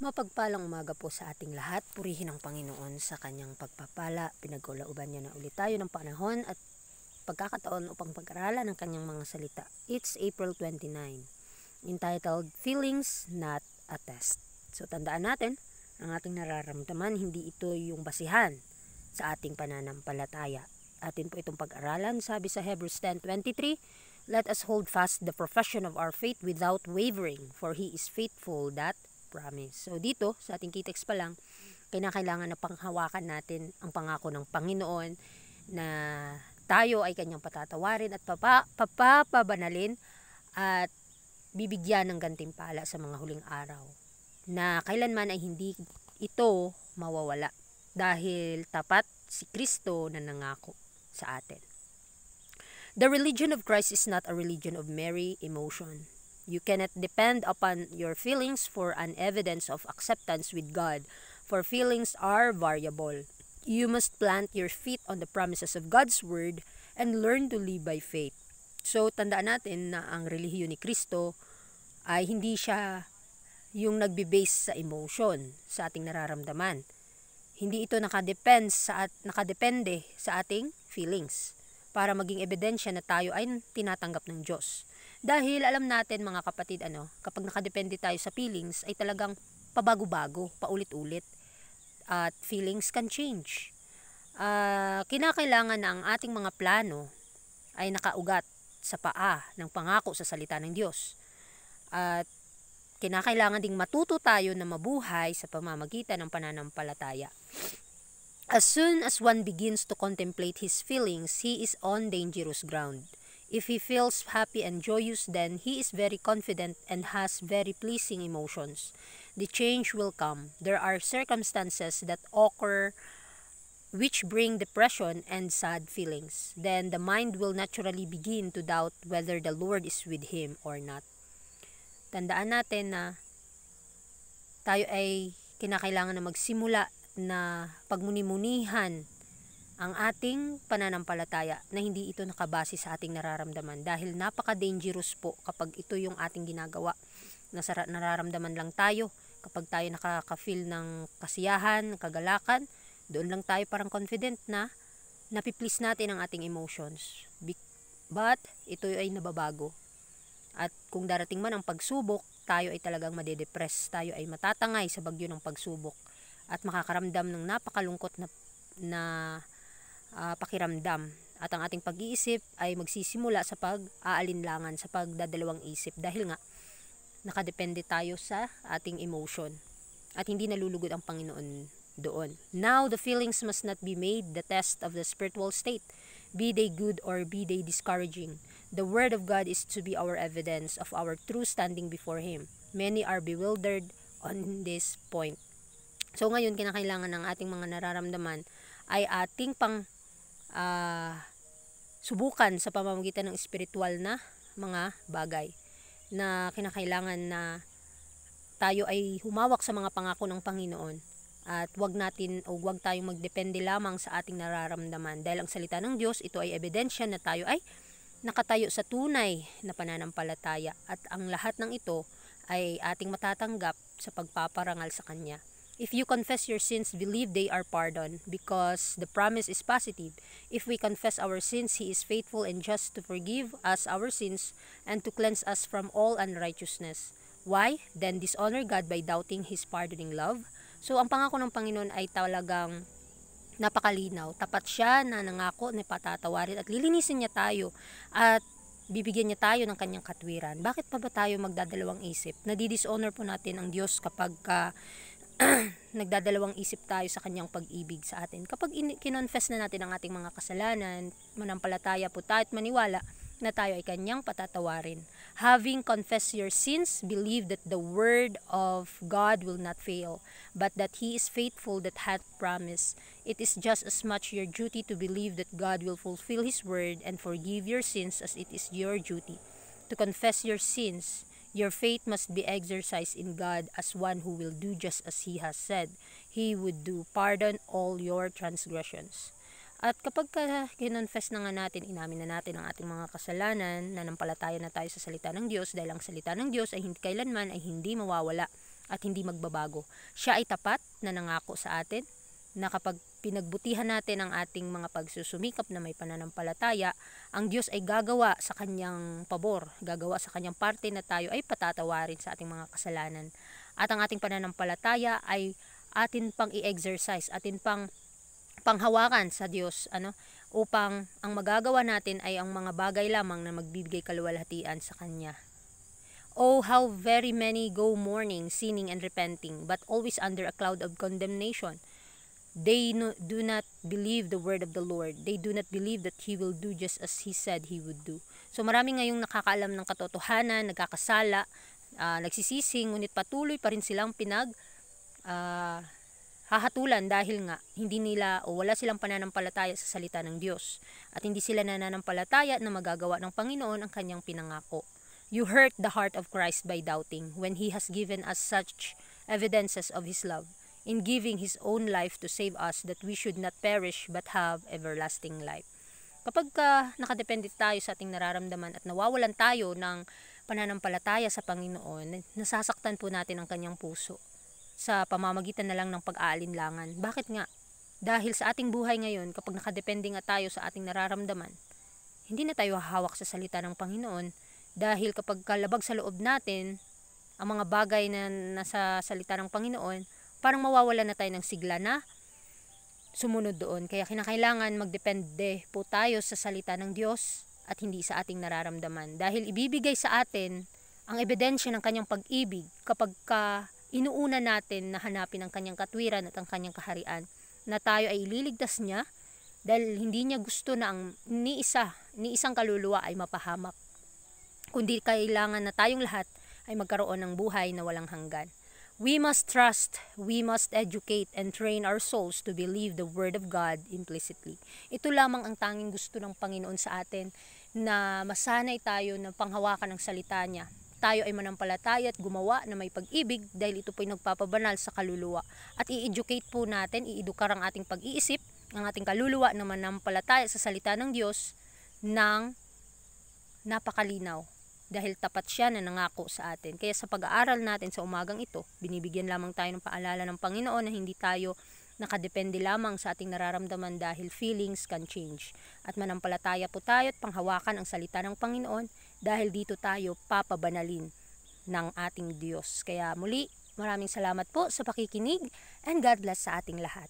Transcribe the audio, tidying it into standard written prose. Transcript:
Mapagpalang umaga po sa ating lahat. Purihin ang Panginoon sa kanyang pagpapala. Pinagkalooban niya na ulit tayo ng panahon at pagkakataon upang pag-aralan ng kanyang mga salita. It's April 29, entitled Feelings Not a Test. So tandaan natin, ang ating nararamdaman, hindi ito yung basihan sa ating pananampalataya. Atin po itong pag-aralan, sabi sa Hebrews 10:23, "Let us hold fast the profession of our faith without wavering, for He is faithful that promise." So dito, sa ating kitext pa lang, kinakailangan na panghawakan natin ang pangako ng Panginoon na tayo ay kanyang patatawarin at papabanalin at bibigyan ng gantimpala sa mga huling araw, na kailanman ay hindi ito mawawala dahil tapat si Kristo na nangako sa atin. The religion of Christ is not a religion of merry emotion. You cannot depend upon your feelings for an evidence of acceptance with God, for feelings are variable. You must plant your feet on the promises of God's word and learn to live by faith. So, tandaan natin na ang relihiyon ni Kristo ay hindi siya yung nagbe-base sa emotion, sa ating nararamdaman. Hindi ito nakadepende sa ating feelings para maging ebidensya na tayo ay tinatanggap ng Diyos. Dahil alam natin mga kapatid, kapag nakadepende tayo sa feelings ay talagang pabago-bago, paulit-ulit. At feelings can change. Kinakailangan na ang ating mga plano ay nakaugat sa paa ng pangako sa salita ng Diyos. At kinakailangan ding matuto tayo na mabuhay sa pamamagitan ng pananampalataya. As soon as one begins to contemplate his feelings, he is on dangerous ground. If he feels happy and joyous, then he is very confident and has very pleasing emotions. The change will come. There are circumstances that occur which bring depression and sad feelings. Then the mind will naturally begin to doubt whether the Lord is with him or not. Tandaan natin na tayo ay kinakailangan na magsimula na pagmuni-munihan ang ating pananampalataya na hindi ito nakabase sa ating nararamdaman, dahil napaka-dangerous po kapag ito yung ating ginagawa. Nararamdaman lang tayo kapag tayo nakaka-feel ng kasiyahan, kagalakan, doon lang tayo parang confident na napiplease natin ang ating emotions. But ito ay nababago. At kung darating man ang pagsubok, tayo ay talagang madedepress, tayo ay matatangay sa bagyo ng pagsubok at makakaramdam ng napakalungkot na pakiramdam, at ang ating pag-iisip ay magsisimula sa pag-aalinlangan, sa pagdadalawang isip, dahil nga nakadepende tayo sa ating emotion at hindi nalulugod ang Panginoon doon. Now, the feelings must not be made the test of the spiritual state, be they good or be they discouraging. The word of God is to be our evidence of our true standing before Him. Many are bewildered on this point. So ngayon, kinakailangan ng ating mga nararamdaman ay ating subukan sa pamamagitan ng espiritual na mga bagay, na kinakailangan na tayo ay humawak sa mga pangako ng Panginoon at wag tayong magdepende lamang sa ating nararamdaman, dahil ang salita ng Diyos, ito ay ebidensya na tayo ay nakatayo sa tunay na pananampalataya, at ang lahat ng ito ay ating matatanggap sa pagpaparangal sa Kanya. If you confess your sins, believe they are pardoned, because the promise is positive. If we confess our sins, He is faithful and just to forgive us our sins and to cleanse us from all unrighteousness. Why? Then dishonor God by doubting His pardoning love. So ang pangako ng Panginoon ay talagang napakalinaw. Tapat siya na nangako na patatawarin at lilinisin niya tayo at bibigyan niya tayo ng kanyang katwiran. Bakit pa ba tayo magdadalawang isip? Nadidishonor po natin ang Diyos kapag nagdadalawang isip tayo sa kanyang pag-ibig sa atin. Kapag kinonfess na natin ang ating mga kasalanan, manampalataya po tayo at maniwala na tayo ay kanyang patatawarin. Having confessed your sins, believe that the word of God will not fail, but that He is faithful that hath promised. It is just as much your duty to believe that God will fulfill His word and forgive your sins as it is your duty to confess your sins. Your faith must be exercised in God as one who will do just as He has said He would do, pardon all your transgressions. At kapag kinonfess na nga natin, inamin na natin ang ating mga kasalanan, nanampalataya na tayo sa salita ng Diyos, dahil ang salita ng Diyos ay hindi kailanman ay hindi mawawala. at hindi magbabago. Siya ay tapat na nangako sa atin na kapag pinagbutihan natin ang ating mga pagsusumikap na may pananampalataya, ang Diyos ay gagawa sa kanyang pabor, gagawa sa kanyang parte na tayo ay patatawarin sa ating mga kasalanan. At ang ating pananampalataya ay atin pang i-exercise, atin pang panghawakan sa Diyos, upang ang magagawa natin ay ang mga bagay lamang na magbibigay kaluwalhatian sa Kanya. Oh, how very many go mourning, sinning, and repenting, but always under a cloud of condemnation. They do not believe the word of the Lord. They do not believe that He will do just as He said He would do. So marami ngayong nakakaalam ng katotohanan, nagkakasala, nagsisisi, ngunit patuloy pa rin silang hahatulan dahil nga hindi nila o wala silang pananampalataya sa salita ng Diyos. At hindi sila nananampalataya na magagawa ng Panginoon ang kanyang pinangako. You hurt the heart of Christ by doubting when He has given us such evidences of His love in giving His own life to save us, that we should not perish but have everlasting life. Kapag nakadepende tayo sa ating nararamdaman at nawawalan tayo ng pananampalataya sa Panginoon, nasasaktan po natin ang kanyang puso sa pamamagitan na lang ng pag-aalinlangan. Bakit nga? Dahil sa ating buhay ngayon, kapag nakadepende nga tayo sa ating nararamdaman, hindi na tayo hahawak sa salita ng Panginoon, dahil kapag kalabag sa loob natin ang mga bagay na nasa salita ng Panginoon, parang mawawala na tayo ng sigla na sumunod doon. Kaya kinakailangan magdepende po tayo sa salita ng Diyos at hindi sa ating nararamdaman. Dahil ibibigay sa atin ang ebidensya ng kanyang pag-ibig kapag inuuna natin na hanapin ang kanyang katwiran at ang kanyang kaharian, na tayo ay ililigtas niya dahil hindi niya gusto na ang ni isang kaluluwa ay mapahamak, kundi kailangan na tayong lahat ay magkaroon ng buhay na walang hanggan. We must trust, we must educate and train our souls to believe the Word of God implicitly. Ito lamang ang tanging gusto ng Panginoon sa atin, na masanay tayo na panghawakan ng salita niya. Tayo ay manampalataya at gumawa na may pag-ibig, dahil ito po ay nagpapabanal sa kaluluwa. At i-educate po natin, i-edukar ang ating pag-iisip, ang ating kaluluwa na manampalataya sa salita ng Diyos ng napakalinaw. Dahil tapat siya na nangako sa atin. Kaya sa pag-aaral natin sa umagang ito, binibigyan lamang tayo ng paalala ng Panginoon na hindi tayo nakadepende lamang sa ating nararamdaman, dahil feelings can change. At manampalataya po tayo at panghawakan ang salita ng Panginoon, dahil dito tayo papabanalin ng ating Diyos. Kaya muli, maraming salamat po sa pakikinig, and God bless sa ating lahat.